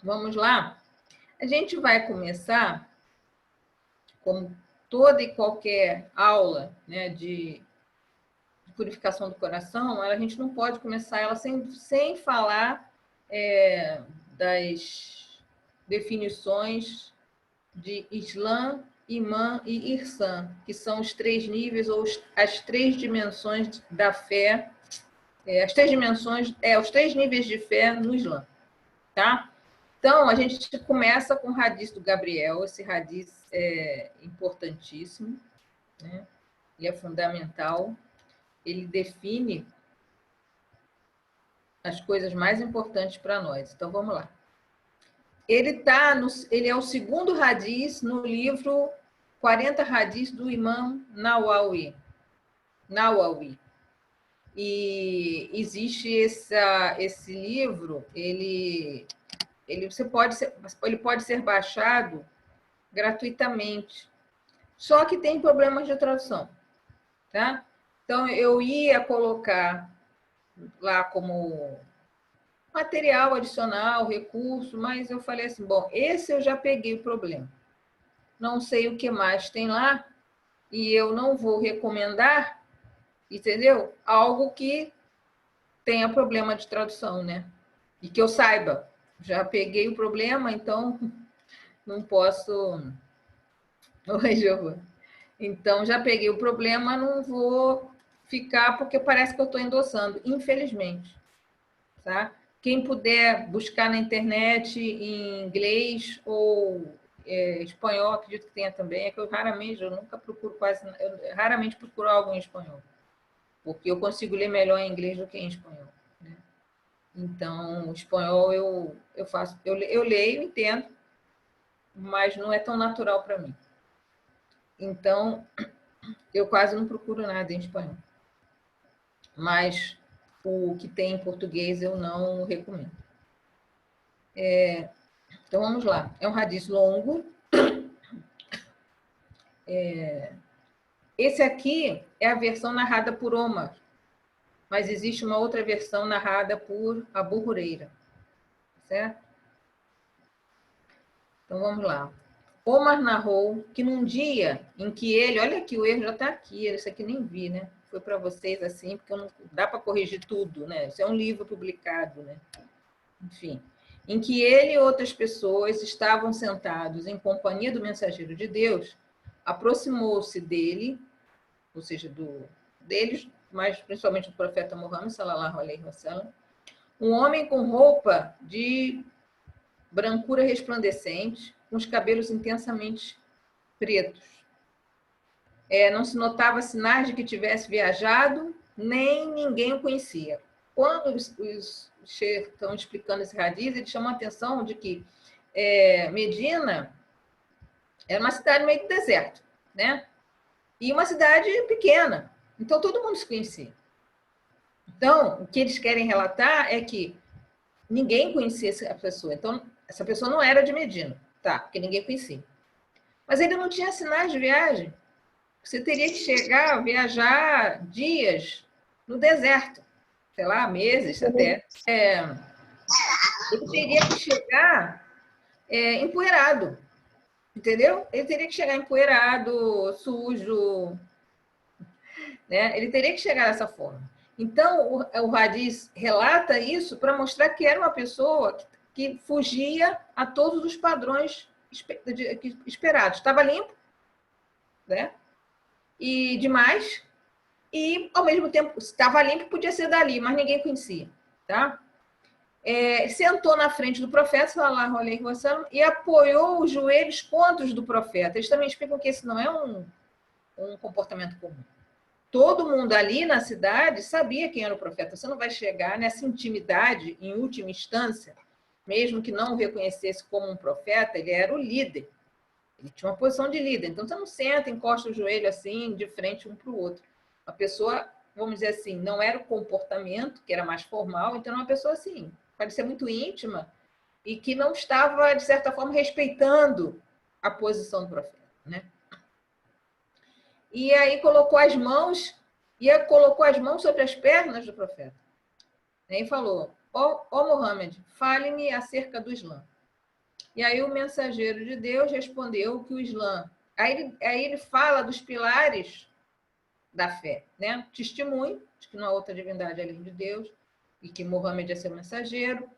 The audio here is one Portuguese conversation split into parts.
Vamos lá? A gente vai começar, como toda e qualquer aula, né, de purificação do coração, a gente não pode começar ela sem falar das definições de Islã, Imã e Irsan, que são os 3 níveis ou as 3 dimensões da fé, as 3 dimensões, os 3 níveis de fé no Islã, tá? Então, a gente começa com o Hadith do Gabriel, esse Hadith é importantíssimo, né? Ele é fundamental, ele define as coisas mais importantes para nós. Então, vamos lá. Ele é o segundo Hadith no livro 40 Hadith do Imam Nawawi. E existe esse livro, ele pode ser baixado gratuitamente. Só que tem problemas de tradução, tá? Então, eu ia colocar lá como material adicional, recurso, mas eu falei assim, bom, esse eu já peguei o problema. Não sei o que mais tem lá e eu não vou recomendar, entendeu? Algo que tenha problema de tradução, né? E que eu saiba. Já peguei o problema, então não posso... Oi, Giovana. Então, já peguei o problema, não vou ficar, porque parece que eu estou endossando, infelizmente. Tá? Quem puder buscar na internet em inglês ou espanhol, acredito que tenha também, é que eu nunca procuro eu raramente procuro algo em espanhol, porque eu consigo ler melhor em inglês do que em espanhol. Né? Então, o espanhol eu leio, entendo, mas não é tão natural para mim. Então, eu quase não procuro nada em espanhol. Mas o que tem em português eu não recomendo. Então, vamos lá. É um hadith longo. Esse aqui é a versão narrada por Omar, mas existe uma outra versão narrada por Abu Huraira. Certo? Então, vamos lá. Omar narrou que num dia em que ele... Olha aqui, o erro já está aqui, isso aqui nem vi, né? Foi para vocês assim, porque não dá para corrigir tudo, né? Isso é um livro publicado, né? Enfim. Em que ele e outras pessoas estavam sentados em companhia do mensageiro de Deus, aproximou-se dele, ou seja, deles, mas principalmente do profeta Muhammad, sallallahu alaihi wasallam, um homem com roupa de brancura resplandecente, com os cabelos intensamente pretos. Não se notava sinais de que tivesse viajado, nem ninguém o conhecia. Quando os Sheikh estão explicando esse hadith, eles chamam a atenção de que Medina era uma cidade meio do deserto, né? E uma cidade pequena. Então, todo mundo se conhecia. Então, o que eles querem relatar é que ninguém conhecia essa pessoa. Então, essa pessoa não era de Medina, tá? Porque ninguém conhecia. Mas ele não tinha sinais de viagem. Você teria que chegar, viajar dias no deserto, sei lá, meses até. Ele teria que chegar empoeirado, entendeu? Ele teria que chegar empoeirado, sujo, né? Ele teria que chegar dessa forma. Então, o Hadith relata isso para mostrar que era uma pessoa que fugia a todos os padrões esperados. Estava limpo, né? E demais, e ao mesmo tempo estava limpo, podia ser dali, mas ninguém conhecia, tá? Sentou na frente do profeta, sallallahu alaihi wasallam, e apoiou os joelhos contra os do profeta. Eles também explicam que esse não é um comportamento comum. Todo mundo ali na cidade sabia quem era o profeta. Você não vai chegar nessa intimidade, em última instância, mesmo que não o reconhecesse como um profeta, ele era o líder. Ele tinha uma posição de líder. Então, você não senta, encosta o joelho assim, de frente um para o outro. A pessoa, vamos dizer assim, não era o comportamento, que era mais formal, então era uma pessoa assim, pode ser muito íntima, e que não estava, de certa forma, respeitando a posição do profeta, né? E aí colocou as mãos sobre as pernas do profeta. E falou, ó Muhammad, fale-me acerca do Islã. E aí o mensageiro de Deus respondeu que o Islã... Aí ele fala dos pilares da fé, né? Testemunho de que não há outra divindade além de Deus e que Mohammed é seu mensageiro,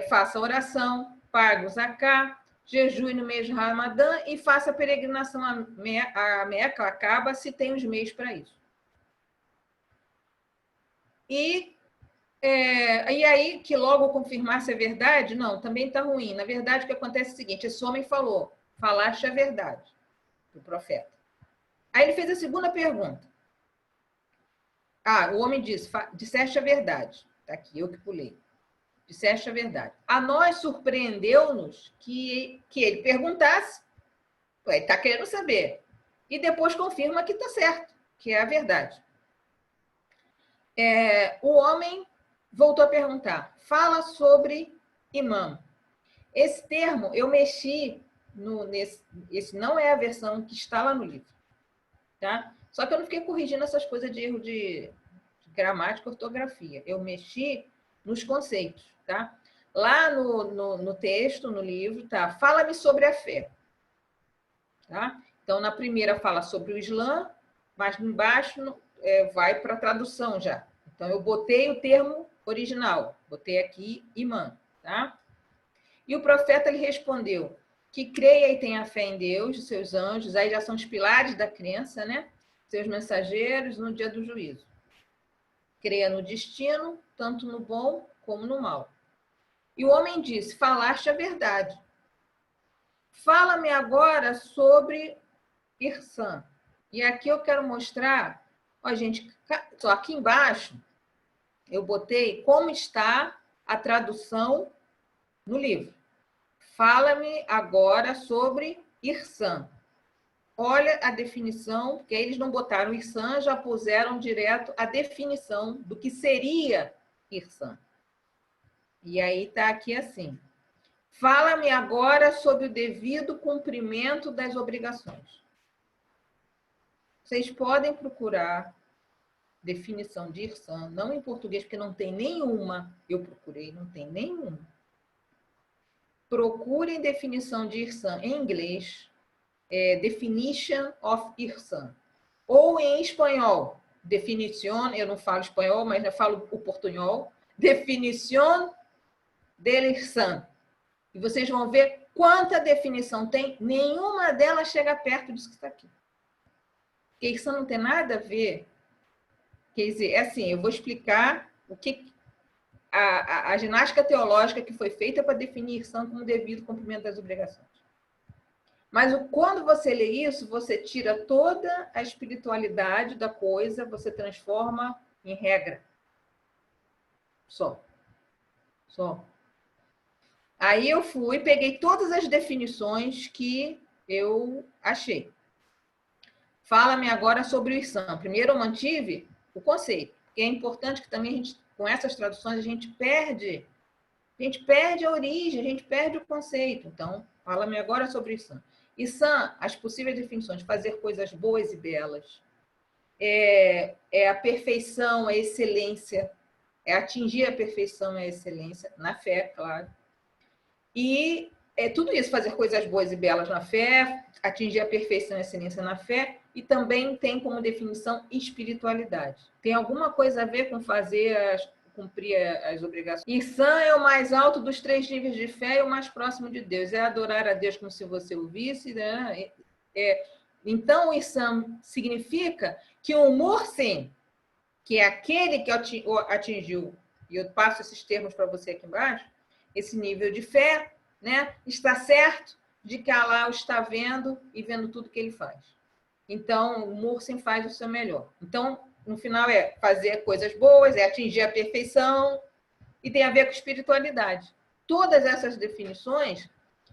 faça oração, pague o Zaká, jejue no mês de Ramadã e faça a peregrinação a Meca, acaba, se tem os meios para isso. E aí, que logo confirmasse a verdade, não, também está ruim. Na verdade, o que acontece é o seguinte, esse homem falou, falaste a verdade, do profeta. Aí ele fez a segunda pergunta. O homem disse, disseste a verdade. Está aqui, eu que pulei. Disseste a verdade. A nós surpreendeu-nos que ele perguntasse, está querendo saber, e depois confirma que está certo, que é a verdade. O homem voltou a perguntar, fala sobre imã. Esse termo eu mexi esse não é a versão que está lá no livro, tá? Só que eu não fiquei corrigindo essas coisas de erro de gramática, ortografia. Eu mexi nos conceitos, tá? Lá no texto, no livro, tá? Fala-me sobre a fé, tá? Então, na primeira fala sobre o Islã, mas embaixo vai para a tradução já. Então, eu botei o termo original, botei aqui imã, tá? E o profeta lhe respondeu que creia e tenha fé em Deus, os seus anjos, aí já são os pilares da crença, né? Seus mensageiros no dia do juízo. Creia no destino, tanto no bom como no mal. E o homem disse, falaste a verdade. Fala-me agora sobre Irsan. E aqui eu quero mostrar, gente, só aqui embaixo, eu botei como está a tradução no livro. Fala-me agora sobre Irsan. Olha a definição, porque eles não botaram Irsan, já puseram direto a definição do que seria Irsan. E aí está aqui assim. Fala-me agora sobre o devido cumprimento das obrigações. Vocês podem procurar definição de Irsan, não em português, porque não tem nenhuma. Eu procurei, não tem nenhuma. Procurem definição de Irsan em inglês, Definition of Irsan. Ou em espanhol, definición, eu não falo espanhol, mas eu falo o portunhol, Definición del Irsan. E vocês vão ver quanta definição tem, nenhuma delas chega perto disso que está aqui. Porque isso não tem nada a ver. Quer dizer, assim, eu vou explicar o que a ginástica teológica que foi feita para definir Irsan como devido cumprimento das obrigações. Mas quando você lê isso, você tira toda a espiritualidade da coisa, você transforma em regra. Só. Aí eu fui, peguei todas as definições que eu achei. Fala-me agora sobre o Irsan. Primeiro eu mantive o conceito, porque é importante que também com essas traduções a gente perde a origem, a gente perde o conceito. Então, fala-me agora sobre o Irsan. Irsan, as possíveis definições, fazer coisas boas e belas, é a perfeição, a excelência, é atingir a perfeição e a excelência, na fé, claro. E tudo isso, fazer coisas boas e belas na fé, atingir a perfeição e a excelência na fé, e também tem como definição espiritualidade. Tem alguma coisa a ver com cumprir as obrigações. Irsan é o mais alto dos 3 níveis de fé e o mais próximo de Deus. É adorar a Deus como se você o visse, né? Então, o Irsan significa que o Muhsin, que é aquele que atingiu, e eu passo esses termos para você aqui embaixo, esse nível de fé, né? Está certo de que Allah o está vendo e vendo tudo que ele faz. Então, o Muhsin faz o seu melhor. Então, no final fazer coisas boas, atingir a perfeição, e tem a ver com espiritualidade. Todas essas definições,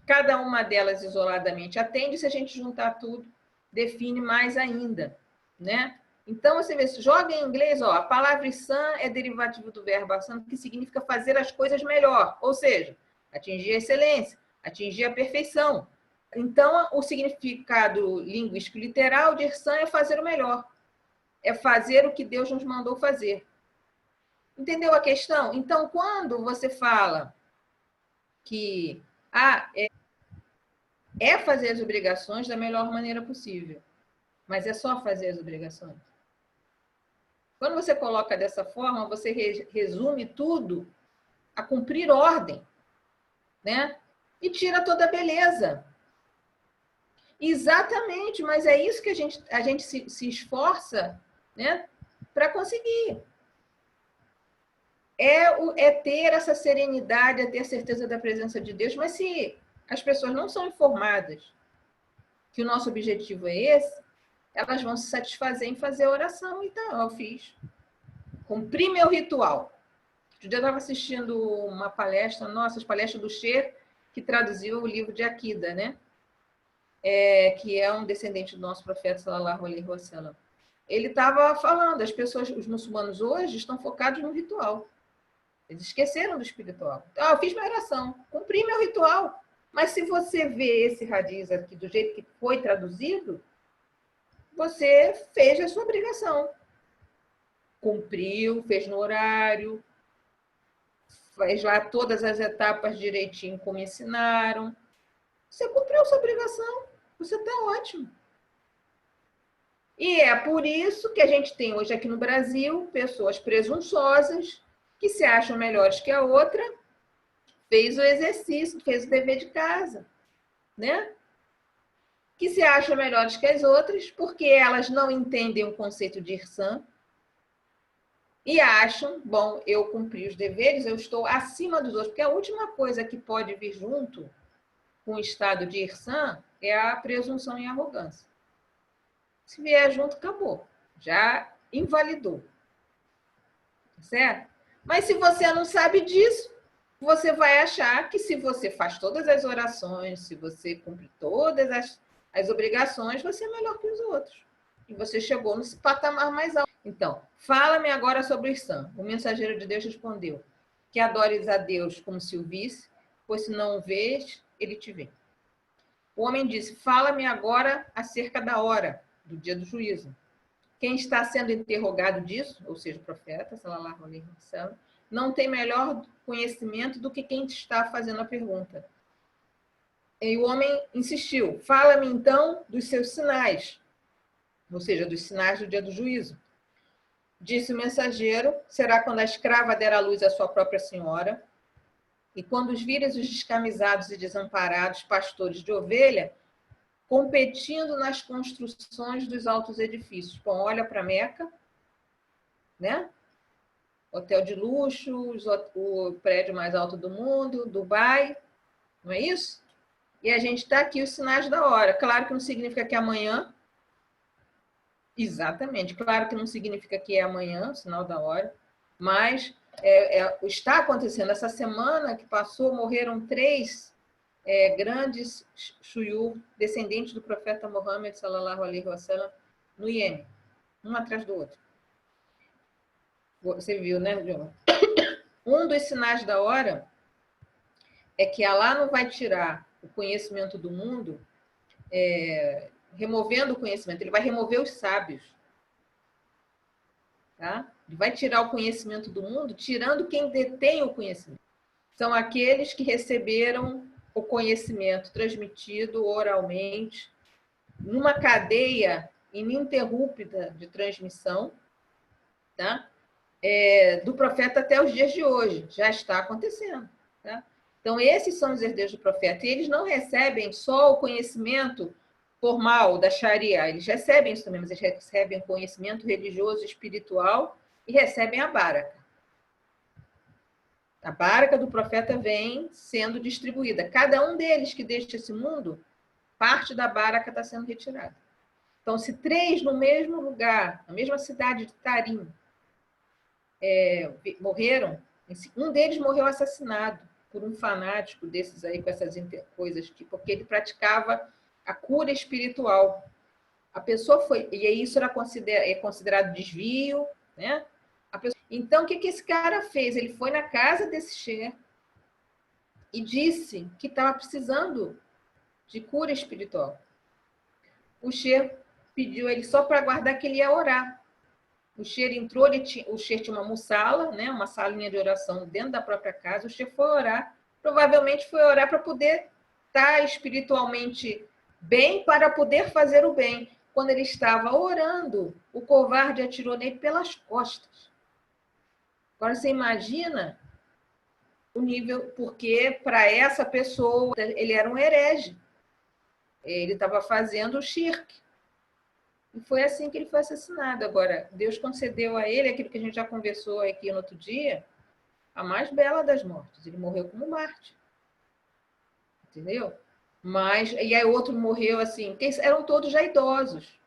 cada uma delas isoladamente atende, se a gente juntar tudo, define mais ainda, né? Então, você vê, joga em inglês, a palavra Ihsan é derivativo do verbo Ahsan, que significa fazer as coisas melhor, ou seja, atingir a excelência, atingir a perfeição. Então, o significado linguístico literal de Ihsan é fazer o melhor, é fazer o que Deus nos mandou fazer. Entendeu a questão? Então, quando você fala que é fazer as obrigações da melhor maneira possível. Mas é só fazer as obrigações. Quando você coloca dessa forma, você resume tudo a cumprir ordem, né? E tira toda a beleza. Exatamente, mas é isso que a gente se esforça, né, para conseguir. É ter essa serenidade, é ter certeza da presença de Deus, mas se as pessoas não são informadas que o nosso objetivo é esse, elas vão se satisfazer em fazer a oração. Então, eu fiz. Cumpri meu ritual. Outro dia eu estava assistindo uma palestra, as palestras do Sher, que traduziu o livro de Akida, né? Que é um descendente do nosso profeta, sallallahu alaihi wasallam. Ele estava falando, as pessoas, os muçulmanos hoje estão focados no ritual. Eles esqueceram do espiritual. Então, eu fiz minha oração, cumpri meu ritual. Mas se você vê esse hadiz aqui do jeito que foi traduzido, você fez a sua obrigação. Cumpriu, fez no horário, fez lá todas as etapas direitinho como ensinaram. Você cumpriu a sua obrigação. Você está ótimo. E é por isso que a gente tem hoje aqui no Brasil pessoas presunçosas que se acham melhores que a outra, fez o exercício, fez o dever de casa, né? Que se acham melhores que as outras porque elas não entendem o conceito de Irsan e acham, bom, eu cumpri os deveres, eu estou acima dos outros, porque a última coisa que pode vir junto com o estado de Irsan é a presunção e a arrogância. Se vier junto, acabou. Já invalidou. Certo? Mas se você não sabe disso, você vai achar que se você faz todas as orações, se você cumpre todas as obrigações, você é melhor que os outros. E você chegou nesse patamar mais alto. Então, fala-me agora sobre o Irsan. O mensageiro de Deus respondeu: que adores a Deus como se o visse, pois se não o vês, ele te vê. O homem disse: fala-me agora acerca da hora do dia do juízo. Quem está sendo interrogado disso, ou seja, o profeta, sallallahu alaihi wasallam, não tem melhor conhecimento do que quem está fazendo a pergunta. E o homem insistiu: fala-me então dos seus sinais, ou seja, dos sinais do dia do juízo. Disse o mensageiro: será quando a escrava der à luz à sua própria senhora, e quando os vires os descamisados e desamparados pastores de ovelha, competindo nas construções dos altos edifícios. Bom, olha para Meca, né? Hotel de luxo, o prédio mais alto do mundo, Dubai, não é isso? E a gente está aqui os sinais da hora. Claro que não significa que é amanhã. Exatamente. Claro que não significa que é amanhã, o sinal da hora. Mas está acontecendo. Essa semana que passou, morreram 3 grandes shuyukh, descendentes do profeta Muhammad, sallallahu alaihi wasallam, no Iêmen, um atrás do outro. Você viu, né, João? Um dos sinais da hora é que Allah não vai tirar o conhecimento do mundo removendo o conhecimento, ele vai remover os sábios. Tá? Ele vai tirar o conhecimento do mundo, tirando quem detém o conhecimento. São aqueles que receberam o conhecimento transmitido oralmente, numa cadeia ininterrupta de transmissão, tá? Do profeta até os dias de hoje. Já está acontecendo. Tá? Então, esses são os herdeiros do profeta. E eles não recebem só o conhecimento formal da Sharia, eles recebem isso também, mas eles recebem conhecimento religioso, espiritual e recebem a baraca. A baraca do profeta vem sendo distribuída. Cada um deles que deixa esse mundo, parte da baraca está sendo retirada. Então, se 3 no mesmo lugar, na mesma cidade de Tarim, morreram, um deles morreu assassinado por um fanático desses aí, com essas coisas, porque ele praticava a cura espiritual. A pessoa foi... E isso era considerado desvio, né? Então, o que esse cara fez? Ele foi na casa desse Sher e disse que estava precisando de cura espiritual. O Sher pediu ele só para aguardar que ele ia orar. O Sher entrou, o Sher tinha uma mussala, né? Uma salinha de oração dentro da própria casa. O Sher foi orar. Provavelmente foi orar para poder estar espiritualmente bem para poder fazer o bem. Quando ele estava orando, o covarde atirou nele pelas costas. Agora você imagina o nível, porque para essa pessoa ele era um herege. Ele estava fazendo o shirk. E foi assim que ele foi assassinado. Agora, Deus concedeu a ele aquilo que a gente já conversou aqui no outro dia, a mais bela das mortes. Ele morreu como Marte. Entendeu? Mas, e aí outro morreu assim, porque eram todos já idosos.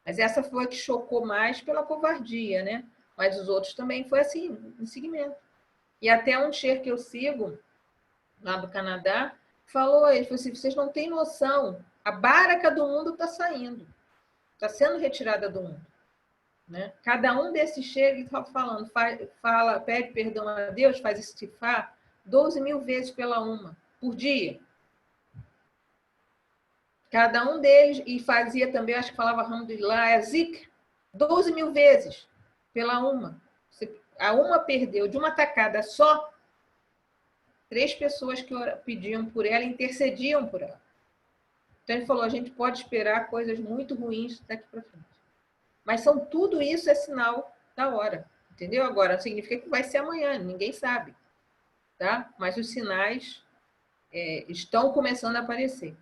Mas essa foi a que chocou mais pela covardia, né? Mas os outros também foi assim, em seguimento. E até um Cher que eu sigo, lá do Canadá, ele falou assim, vocês não têm noção, a barca do mundo está saindo, está sendo retirada do mundo. Né? Cada um desses Cher, ele está falando, pede perdão a Deus, faz istighfar 12.000 vezes pela uma, por dia. Cada um deles, e fazia também, acho que falava Alhamdulillah, Zik, 12.000 vezes pela uma. A uma perdeu de uma tacada só 3 pessoas que pediam por ela, intercediam por ela. Então ele falou, a gente pode esperar coisas muito ruins daqui para frente. Mas tudo isso é sinal da hora, entendeu? Agora, não significa que vai ser amanhã, ninguém sabe, tá? Mas os sinais estão começando a aparecer.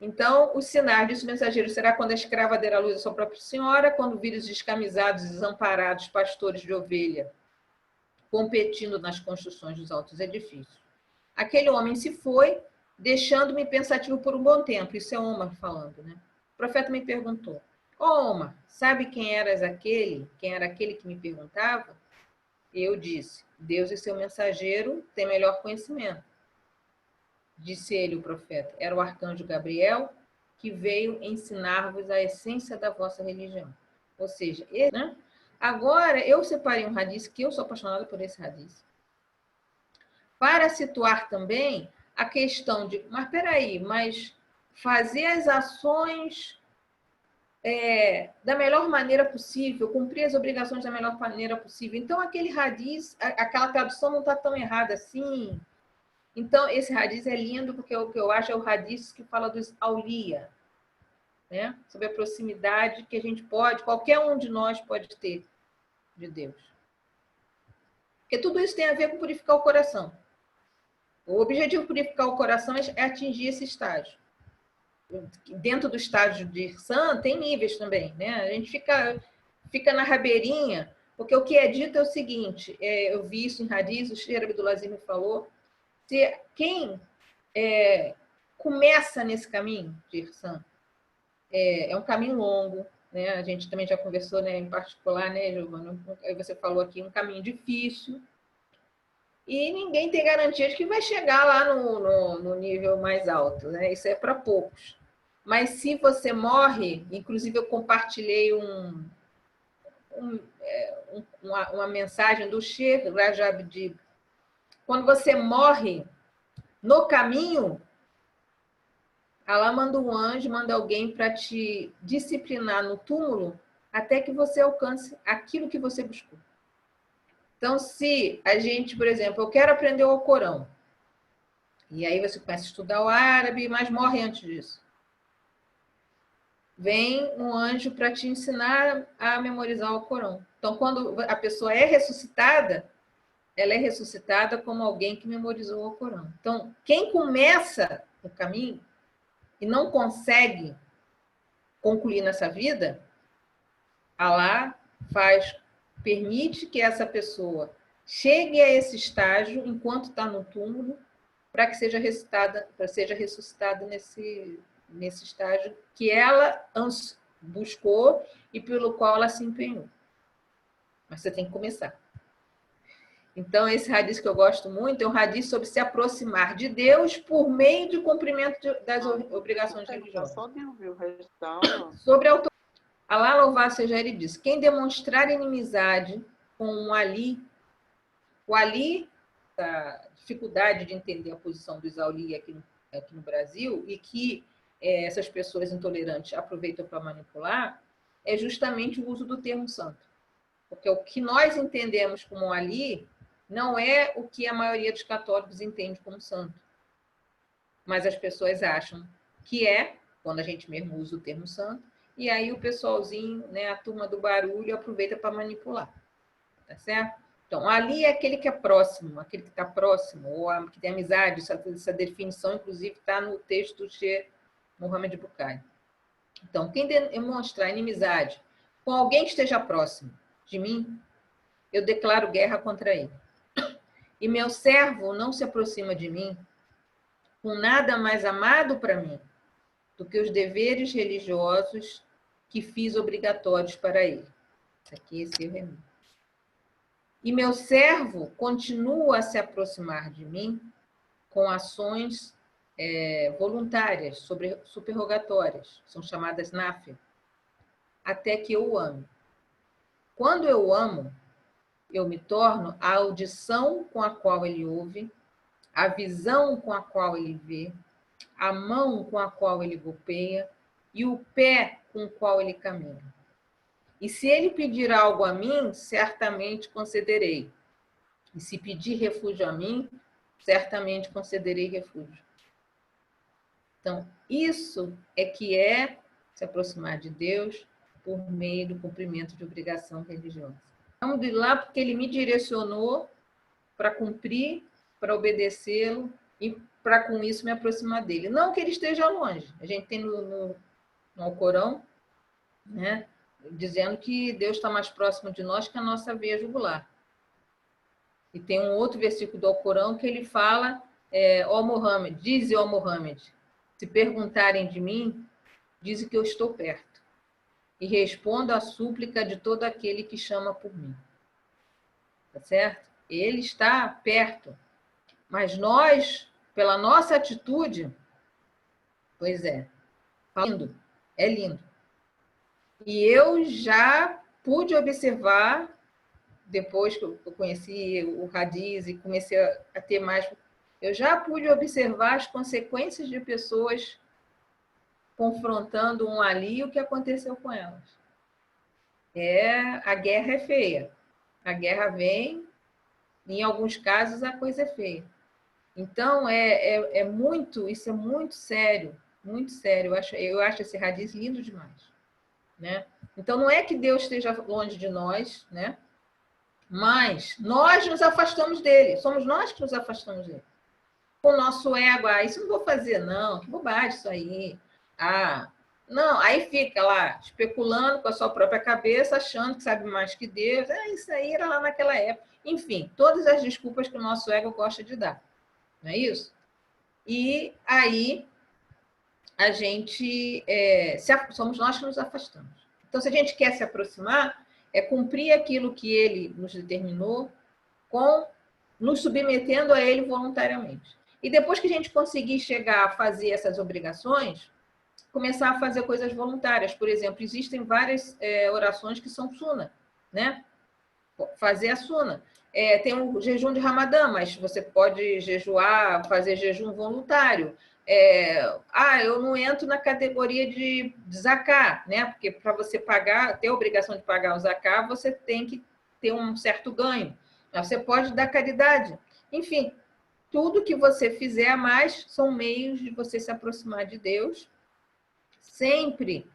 Então, os sinais disso, mensageiro, será quando a escrava der à luz a sua própria senhora, quando vires descamisados, desamparados, pastores de ovelha, competindo nas construções dos altos edifícios. Aquele homem se foi, deixando-me pensativo por um bom tempo. Isso é Omar falando, né? O profeta me perguntou, Omar, sabe quem era aquele que me perguntava? Eu disse, Deus e seu mensageiro têm melhor conhecimento. Disse ele, o profeta, era o arcanjo Gabriel, que veio ensinar-vos a essência da vossa religião. Ou seja, né? Agora, eu separei um hadith, que eu sou apaixonada por esse hadith, para situar também a questão de, mas fazer as ações da melhor maneira possível, cumprir as obrigações da melhor maneira possível. Então, aquele hadith, aquela tradução não está tão errada assim. Então, esse hadith é lindo, porque o que eu acho é o hadith que fala dos aulia, né? Sobre a proximidade que a gente qualquer um de nós pode ter de Deus. Porque tudo isso tem a ver com purificar o coração. O objetivo de purificar o coração é atingir esse estágio. Dentro do estágio de Irsan, tem níveis também, né? A gente fica na rabeirinha, porque o que é dito é o seguinte, eu vi isso em hadith, o Sheikh Abdulaziz me falou, quem começa nesse caminho de Irsan, é um caminho longo, né? A gente também já conversou, né, em particular, né, Giovana? Você falou aqui, um caminho difícil, e ninguém tem garantia de que vai chegar lá no nível mais alto, né? Isso é para poucos. Mas se você morre, inclusive eu compartilhei uma mensagem do Sheikh Rajab Dib, quando você morre no caminho, Allah manda um anjo, manda alguém para te disciplinar no túmulo até que você alcance aquilo que você buscou. Então, se a gente, por exemplo, eu quero aprender o Alcorão, e aí você começa a estudar o árabe, mas morre antes disso. Vem um anjo para te ensinar a memorizar o Alcorão. Então, quando a pessoa é ressuscitada, ela é ressuscitada como alguém que memorizou o Alcorão. Então, quem começa o caminho e não consegue concluir nessa vida, Allah permite que essa pessoa chegue a esse estágio enquanto está no túmulo, para que seja ressuscitada nesse estágio que ela buscou e pelo qual ela se empenhou. Mas você tem que começar. Então, esse hadith que eu gosto muito é um hadith sobre se aproximar de Deus por meio de cumprimento das obrigações religiosas. Sobre a autoridade. Allah louvado seja ele diz, quem demonstrar inimizade com um Ali, o Ali, a dificuldade de entender a posição dos Ali aqui no Brasil, e que essas pessoas intolerantes aproveitam para manipular, é justamente o uso do termo santo. Porque o que nós entendemos como Ali não é o que a maioria dos católicos entende como santo. mas as pessoas acham que é, quando a gente mesmo usa o termo santo, e aí o pessoalzinho, né, a turma do barulho, aproveita para manipular. Tá certo? Então, ali é aquele que é próximo, aquele que está próximo, ou que tem amizade. Essa definição, inclusive, está no texto do Sheikh Mohammed Bukhari. Então, quem demonstrar inimizade com alguém que esteja próximo de mim, eu declaro guerra contra ele. E meu servo não se aproxima de mim com nada mais amado para mim do que os deveres religiosos que fiz obrigatórios para ele. Isso aqui, esse é o remédio. E meu servo continua a se aproximar de mim com ações voluntárias, superrogatórias, são chamadas náfila, até que eu o ame. Quando eu o amo, eu me torno a audição com a qual ele ouve, a visão com a qual ele vê, a mão com a qual ele golpeia e o pé com o qual ele caminha. E se ele pedir algo a mim, certamente concederei. E se pedir refúgio a mim, certamente concederei refúgio. Então, isso é que é se aproximar de Deus por meio do cumprimento de obrigação religiosa. Vamos de lá porque ele me direcionou para cumprir, para obedecê-lo e para com isso me aproximar dele. Não que ele esteja longe. A gente tem no Alcorão, né, dizendo que Deus está mais próximo de nós que a nossa veia jugular. E tem um outro versículo do Alcorão que ele fala, ó Mohammed, dize, ó Mohammed, se perguntarem de mim, dize que eu estou perto. E respondo à súplica de todo aquele que chama por mim. Tá certo? Ele está perto. Mas nós, pela nossa atitude, pois é lindo, é lindo. E eu já pude observar, depois que eu conheci o Hadiz e comecei a ter mais, eu já pude observar as consequências de pessoas confrontando um ali e o que aconteceu com elas. A guerra é feia. A guerra vem, em alguns casos a coisa é feia. Então, isso é muito sério, muito sério. Eu acho esse Hadiz lindo demais. Né? Então, não é que Deus esteja longe de nós, né? Mas nós nos afastamos dele. Somos nós que nos afastamos dele. Com o nosso ego, isso não vou fazer, não. Que bobagem isso aí. Não, aí fica lá especulando com a sua própria cabeça, achando que sabe mais que Deus. Isso aí era lá naquela época. Enfim, todas as desculpas que o nosso ego gosta de dar. Não é isso? E aí a gente somos nós que nos afastamos. Então, se a gente quer se aproximar, é cumprir aquilo que ele nos determinou, nos submetendo a ele voluntariamente. E depois que a gente conseguir chegar a fazer essas obrigações, começar a fazer coisas voluntárias. Por exemplo, existem várias orações que são suna, né? Fazer a suna. Tem o jejum de Ramadã, mas você pode jejuar, fazer jejum voluntário. Eu não entro na categoria de zaká, né? Porque para você ter a obrigação de pagar o zaká, você tem que ter um certo ganho. Mas você pode dar caridade. Enfim, tudo que você fizer a mais são meios de você se aproximar de Deus, sempre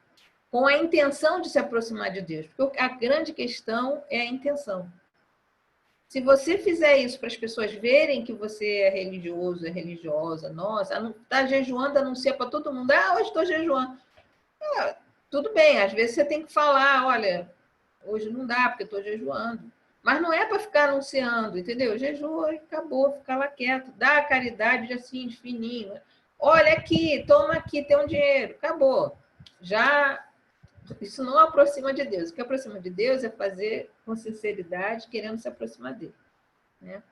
com a intenção de se aproximar de Deus. Porque a grande questão é a intenção. Se você fizer isso para as pessoas verem que você é religioso, é religiosa, nossa, está jejuando, anuncia para todo mundo, hoje estou jejuando. Tudo bem, às vezes você tem que falar, olha, hoje não dá porque estou jejuando. Mas não é para ficar anunciando, entendeu? Jejua e acabou, fica lá quieto. Dá a caridade assim, de fininho. Olha aqui, toma aqui, tem um dinheiro. Acabou. Isso não aproxima de Deus. O que aproxima de Deus é fazer com sinceridade, querendo se aproximar dele. Né?